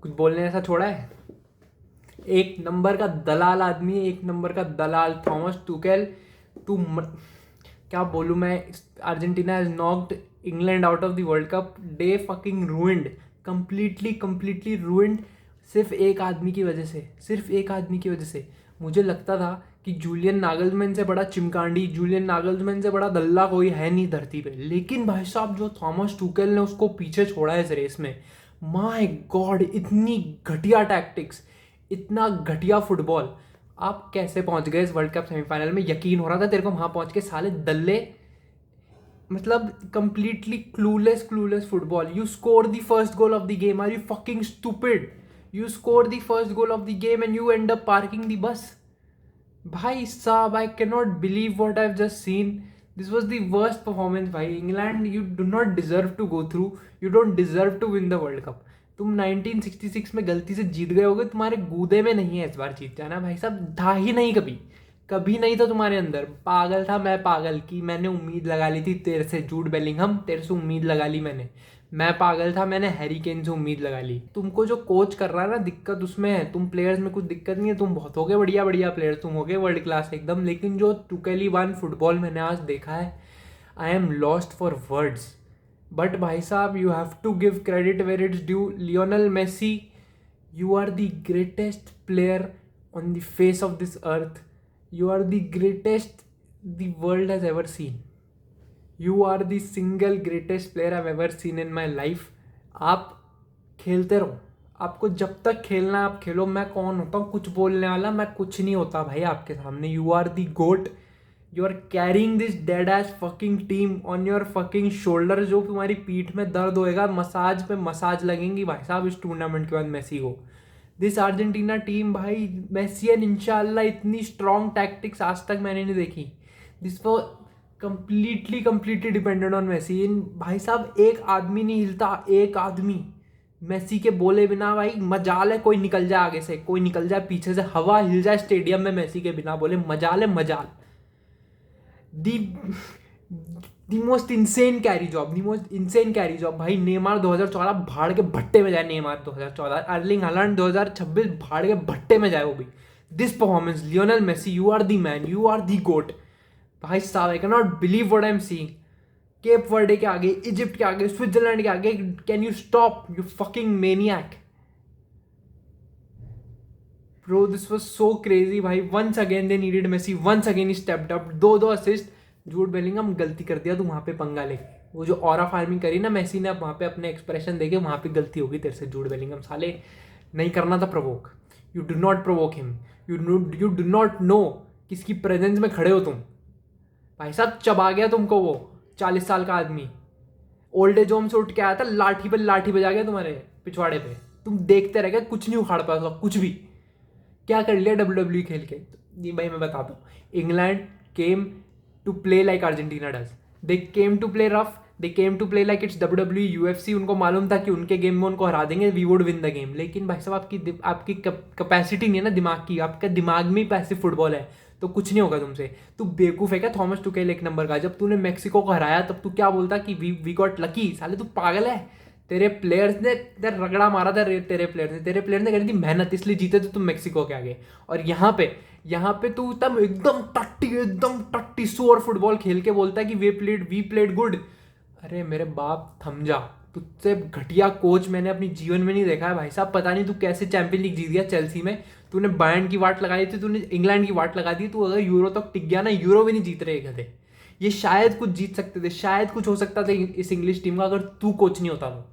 कुछ बोलने ऐसा छोड़ा है? एक नंबर का दलाल आदमी, एक नंबर का दलाल थॉमस टुकेल। तू क्या बोलूँ मैं। Argentina has knocked England out of the World cup. Day fucking ruined, completely completely ruined. सिर्फ एक आदमी की वजह से, सिर्फ एक आदमी की वजह से। मुझे लगता था कि जूलियन नागलमैन से बड़ा चिमकांडी, जूलियन नागलमैन से बड़ा दल्ला कोई है नहीं धरती पे, लेकिन भाई साहब जो थॉमस टुकेल ने उसको पीछे छोड़ा है इस रेस में, माय गॉड, इतनी घटिया टैक्टिक्स, इतना घटिया फुटबॉल। आप कैसे पहुंच गए इस वर्ल्ड कप सेमीफाइनल में? यकीन हो रहा था तेरे को वहां पहुंच के, साले दल्ले। मतलब completely clueless clueless football. You score the first goal of the game, are you fucking stupid? You score the first goal of the game and you end up parking the bus. भाई साहब, I can not believe what I have just seen. This was the worst performance भाई। England, you do not deserve to go through, you don't deserve to win the World Cup. तुम 1966 में गलती से जीत गए होगे, तुम्हारे गूदे में नहीं है इस बार जीत जाना भाई साहब। था ही नहीं कभी, कभी नहीं था तुम्हारे अंदर। पागल था मैं, पागल की मैंने उम्मीद लगा ली थी तेरे से। जूड बेलिंगहम, तेरे से उम्मीद लगा ली मैंने। मैं पागल था, मैंने हैरी केन से उम्मीद लगा ली। तुमको जो कोच कर रहा है ना, दिक्कत उसमें है। तुम प्लेयर्स में कुछ दिक्कत नहीं है, तुम बहुत हो गए बढ़िया बढ़िया प्लेयर्स, तुम हो गए वर्ल्ड क्लास एकदम। लेकिन जो टुकेलीवान फुटबॉल मैंने आज देखा है, I am lost for words. But भाई साहब, you have to give credit where it's due. Lionel Messi, you are the greatest player on the face of this earth. You are the greatest the world has ever seen. You are the single greatest player I've ever seen in my life. आप खेलते रहो, आपको जब तक खेलना है आप खेलो। मैं कौन होता हूँ कुछ बोलने वाला? मैं कुछ नहीं होता भाई आपके सामने। You are the GOAT. You are carrying this dead edge fucking team on your fucking shoulder. जो तुम्हारी पीठ में दर्द होएगा, मसाज पे मसाज लगेंगी भाई साहब इस टूर्नामेंट के बाद मेसी को। दिस अर्जेंटीना टीम भाई, मेसी एंड इंशाल्लाह इतनी स्ट्रॉन्ग टैक्टिक्स आज तक मैंने नहीं देखी। This for completely completely dependent on Messi. इन भाई साहब एक आदमी नहीं हिलता, एक आदमी मेसी के बोले बिना। भाई मजाल है कोई निकल जाए आगे से, कोई निकल जाए पीछे से, हवा हिल जाए स्टेडियम में मेसी के बिना बोले, मजाल है मजाल। The the most insane carry job, the most insane carry job भाई। नेमार 2014 भाड़ के भट्टे में जाए, नेमार 2014, अर्लिंग हालैंड 2026 भाड़ के भट्टे में जाए वो भी। This performance, Lionel Messi, you are the man, you are the goat. भाई साहब, I can not believe what I am seeing. Cape Verde के आगे, इजिप्ट के आगे, स्विट्जरलैंड के आगे, can you stop you fucking maniac? Bro this was so crazy भाई। Once again they needed Messi, once again he stepped up. दो दो assist. जूड Bellingham गलती कर दिया तू वहां पे पंगा लेके। वो जो ऑरा फार्मिंग करी ना मेसी ने, अब वहां पे अपने एक्सप्रेशन देके, वहां पे गलती होगी तेरे से जूड बेलिंगहम। साले नहीं करना था provoke. You do not provoke him. You do not know किसकी प्रेजेंस में खड़े हो तुम। भाई साहब चबा गया तुमको वो 40 साल का आदमी। ओल्ड एज होम से उठ के आया था, लाठी पे लाठी बजा गया तुम्हारे पिछवाड़े पे। तुम देखते रह गए, कुछ नहीं उखाड़ पाया कुछ भी। क्या कर लिया डब्ल्यू खेल के? ये भाई मैं बताता हूँ। England came to play like Argentina does. They came to play rough, they came to play like it's W UFC. उनको मालूम था कि उनके गेम में उनको हरा देंगे, we would win the game. लेकिन भाई साहब आपकी कैपेसिटी नहीं है ना दिमाग की, आपका दिमाग में ही पैसिव फुटबॉल है, तो कुछ नहीं होगा तुमसे। तू बेवकूफ है क्या थॉमस टुकेल एक नंबर का? जब तूने मैक्सिको को हराया तब तू क्या बोलता कि वी गॉट लकी? साले तू पागल है। तेरे प्लेयर्स ने रगड़ा मारा था, तेरे प्लेयर ने करी थी मेहनत, इसलिए जीते थे तुम मैक्सिको के आगे। और यहाँ पे तू तब एकदम टट्टी सुअर फुटबॉल खेल के बोलता है कि वी प्लेड गुड। अरे मेरे बाप थम जा। तुझसे घटिया कोच मैंने अपनी जीवन में नहीं देखा है भाई साहब। पता नहीं तू कैसे चैंपियन लीग जीत गया चेल्सी में। तूने बायर्न की वाट लगाई थी, तूने इंग्लैंड की वाट लगा दी। तू अगर यूरो तक टिक गया ना, यूरो भी नहीं जीत रहे गधे। ये शायद कुछ जीत सकते थे, शायद कुछ हो सकता था इस इंग्लिश टीम का, अगर तू कोच नहीं होता तो।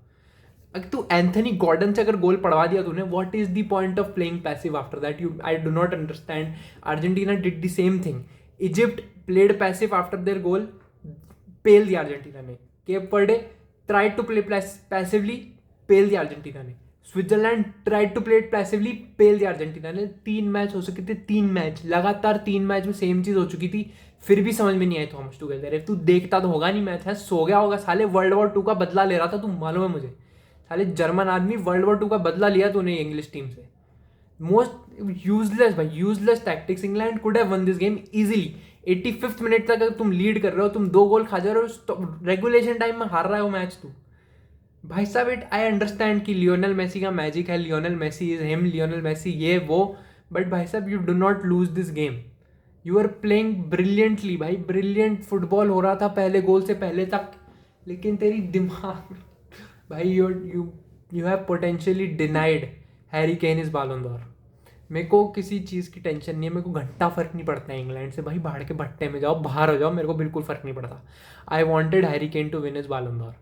अगर तू एंथनी गॉर्डन से अगर गोल पड़वा दिया तूने, what is the point of playing passive after that? You I do not understand. Argentina did the same thing. Egypt played passive after their goal, पेल दी अर्जेंटीना ने। Cape Verde tried to play passively, पेल दी Argentina ने। Switzerland tried to play passively, पेल दी Argentina ने। 3 match हो सके थे, 3 मैच लगातार, 3 मैच में सेम चीज हो चुकी थी, फिर भी समझ में नहीं आई थॉमस टुकेल। तू देखता तो होगा नहीं मैच है, सो गया होगा। साले वर्ल्ड वॉर 2 का बदला ले रहा था तू, मालूम है मुझे। साले जर्मन आदमी, वर्ल्ड वॉर 2 का बदला लिया तूने इंग्लिश टीम से। मोस्ट यूजलेस भाई, useless tactics. England could have one this game easily. 85th minute तक अगर तुम लीड कर रहे हो, तुम 2 गोल खा जा रहे हो, रेगुलेशन टाइम में हार रहा है वो मैच तू। भाई साहब, इट आई अंडरस्टैंड कि लियोनल मेसी का मैजिक है, Lionel Messi is him, Lionel Messi ये वो, बट भाई साहब you do not lose this game. You are playing brilliantly भाई, ब्रिलियंट फुटबॉल हो रहा था पहले गोल से पहले तक, लेकिन तेरी दिमाग भाई you you you have potentially denied Harry Kane his Ballon d'Or. मेरे को किसी चीज़ की टेंशन नहीं है, मेरे को घंटा फर्क नहीं पड़ता है इंग्लैंड से, भाई बाहर के भट्टे में जाओ, बाहर हो जाओ, मेरे को बिल्कुल फर्क नहीं पड़ता। I wanted Harry Kane to win his Ballon d'Or,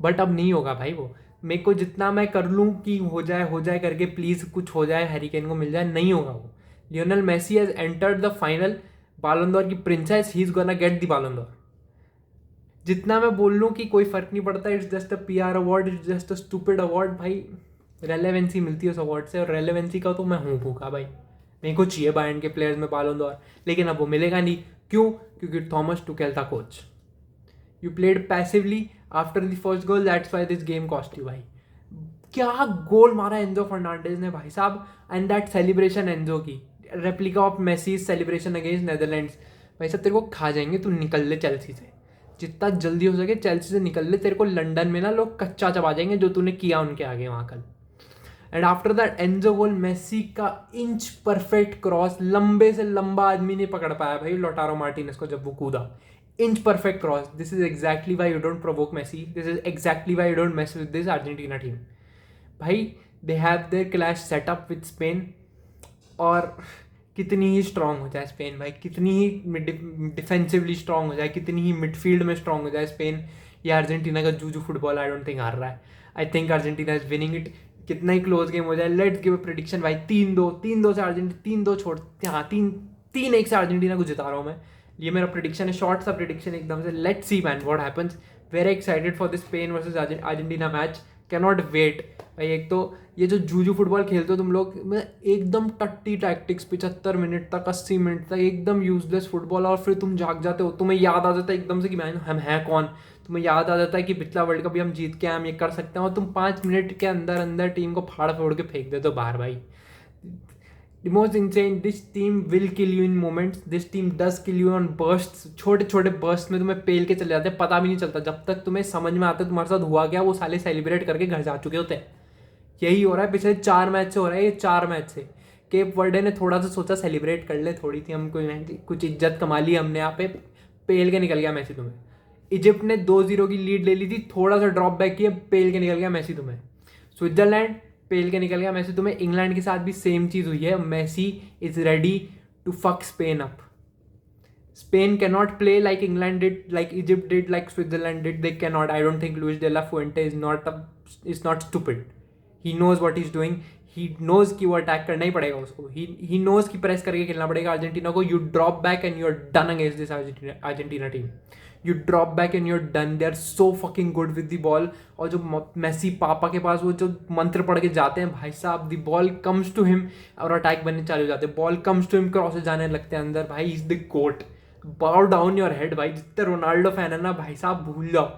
but अब नहीं होगा भाई वो। मेरे को जितना मैं कर लूँ कि हो जाए करके, प्लीज़ कुछ हो जाए, हैरी केन को मिल जाए, नहीं होगा वो। Lionel Messi has entered the final, Ballon d'Or की princess, he is gonna get the Ballon d'Or. जितना मैं बोल लूँ कि कोई फर्क नहीं पड़ता, it's just a PR award, it's just a stupid award, भाई रेलेवेंसी मिलती है उस अवार्ड से, और रेलेवेंसी का तो मैं हूँ भूखा भाई। मेरे को चाहिए बायर्न के प्लेयर्स में बालोन डोर, लेकिन अब वो मिलेगा नहीं। क्यों? क्योंकि थॉमस टुकेल था coach. You played passively after the first goal, that's why this game cost you भाई। क्या गोल मारा एंजो फर्नांडिस ने भाई साहब, एंड दैट सेलिब्रेशन एंजो की, replica of Messi celebration against Netherlands. भाई साहब तेरे को खा जाएंगे, तू निकल ले चेल्सी से, जितना जल्दी हो सके चेल्सी से निकल ले। तेरे को लंदन में ना लोग कच्चा चबा जाएंगे जो तूने किया उनके आगे वहाँ कल। And after that Enzo goal, Messi का इंच परफेक्ट क्रॉस, लंबे से लंबा आदमी नहीं पकड़ पाया भाई लोटारो मार्टिनेज को जब वो कूदा, inch perfect cross. This is exactly why you don't provoke Messi, this is exactly why you don't mess with this Argentina team. भाई they have their clash setup with Spain, और कितनी ही स्ट्रांग हो जाए Spain भाई, कितनी ही defensively strong हो जाए, कितनी ही मिडफील्ड में स्ट्रांग हो जाए स्पेन, ये अर्जेंटीना का Juju football I don't think हार रहा है। I think Argentina is winning it. कितना ही क्लोज गेम हो जाए, लेट्स गिव अ प्रेडिक्शन भाई, 3-2 से अर्जेंटीना, 3-2 छोड़, हाँ 3-1 से अर्जेंटीना को जिता रहा हूँ मैं। ये मेरा प्रेडिक्शन है, शॉर्ट सा प्रेडिक्शन एकदम से। Let's see man what happens. Very excited for this Spain versus Argentina match, cannot wait भाई। एक तो ये जो जूजू फुटबॉल खेलते हो तुम लोग, मैं एकदम टट्टी टैक्टिक्स, 75 मिनट तक, 80 मिनट तक एकदम यूजलेस फुटबॉल, और फिर तुम जाग जाते हो, तुम्हें याद आ जाता है एकदम से कि मैन हम हैं कौन, तुम्हें याद आ जाता है कि पिछला वर्ल्ड कप भी हम जीत के हम ये कर सकते हैं, और तुम 5 मिनट के अंदर अंदर टीम को फाड़ फोड़ के फेंक देते हो बाहर भाई। The most insane, this team will kill you in moments, this team does kill you on bursts, छोटे छोटे bursts में तुम्हें पेल के चले जाते हैं, पता भी नहीं चलता, जब तक तुम्हें समझ में आता है तुम्हारे साथ हुआ क्या, वो साले सेलिब्रेट करके घर जा चुके होते हैं। यही हो रहा है पिछले 4 मैच से, हो रहा है ये 4 मैच से। केप वर्डे ने थोड़ा सा सोचा सेलिब्रेट कर ले, थोड़ी थी हम कुछ इज्जत कमा ली हमने यहाँ पे, पेल के निकल गया मैसी तुम्हें। इजिप्ट ने 2-0 की लीड ले ली थी, थोड़ा सा ड्रॉप बैक किया, पेल के निकल गया मैसी तुम्हें। स्विट्जरलैंड पेल के निकल गया मैसी तुम्हें। इंग्लैंड के साथ भी सेम चीज़ हुई है, Messi is ready to fuck Spain up. Spain cannot play like England did, like Egypt did, like Switzerland did. They cannot. I don't think Luis de la Fuente is not stupid. He knows what he's doing. He knows कि वो attack करना ही पड़ेगा उसको. He knows कि press करके खेलना पड़ेगा Argentina को. You drop back and you're done against this Argentina team. You drop back and you're done. They're so fucking good with the ball. और जो मेसी पापा के पास वो जो मंत्र पढ़ के जाते हैं भाई साहब, the ball comes to him और अटैक बनने चालू हो जाते हैं. Ball comes to him, crosses जाने लगते हैं अंदर. भाई he's the GOAT. बाउ डाउन योर हेड भाई, जितने रोनाल्डो फैन है ना भाई साहब भूल जाओ.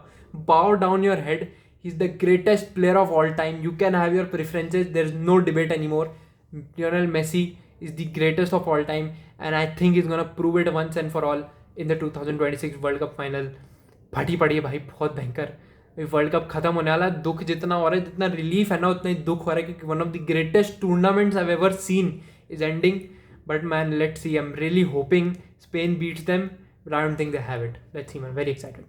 Bow down your head. He is the greatest player of all time. You can have your preferences, there is no debate any more. Lionel Messi is the greatest of all time and I think is gonna prove it once and for all in the 2026 world cup final. फटी पड़ी है भाई बहुत भयंकर. World cup खत्म होने वाला है. दुख जितना हो रहा है, जितना रिलीफ है ना उतना ही दुख हो रहा है, क्योंकि one of the greatest tournaments I have ever seen is ending. But man, let's see. I'm really hoping Spain beats them, but I don't think they have it. Let's see, man. Very excited.